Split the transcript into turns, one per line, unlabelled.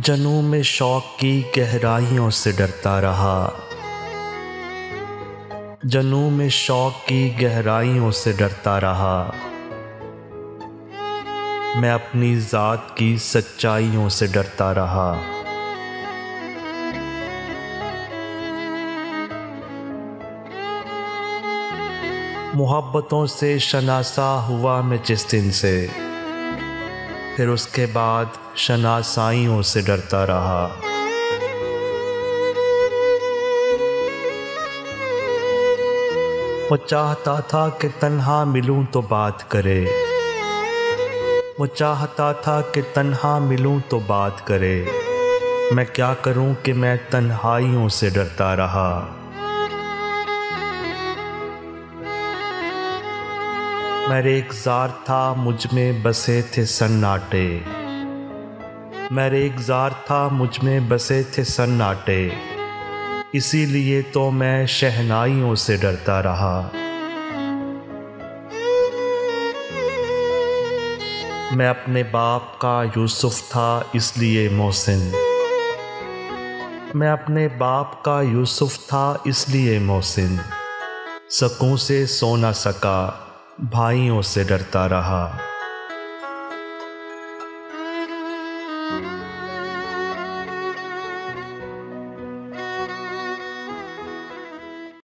जनूं में शौक की गहराइयों से डरता रहा। जनूं में शौक की गहराइयों से डरता रहा। मैं अपनी ज़ात की सच्चाइयों से डरता रहा। मोहब्बतों से शनासा हुआ मैं जिस दिन से, फिर उसके बाद शनासाइयों से डरता रहा। वो चाहता था कि तन्हा मिलूं तो बात करे। वो चाहता था कि तन्हा मिलूं तो बात करे। मैं क्या करूं कि मैं तन्हाइयों से डरता रहा। मैं रेगज़ार था, मुझ में बसे थे सन्नाटे। मैं रेगज़ार था, मुझ में बसे थे सन्नाटे। इसीलिए तो मैं शहनाइयों से डरता रहा। मैं अपने बाप का यूसुफ था, इसलिए मोहसिन। मैं अपने बाप का यूसुफ था, इसलिए मोहसिन। सकूं से सो न सका, भाइयों से डरता रहा।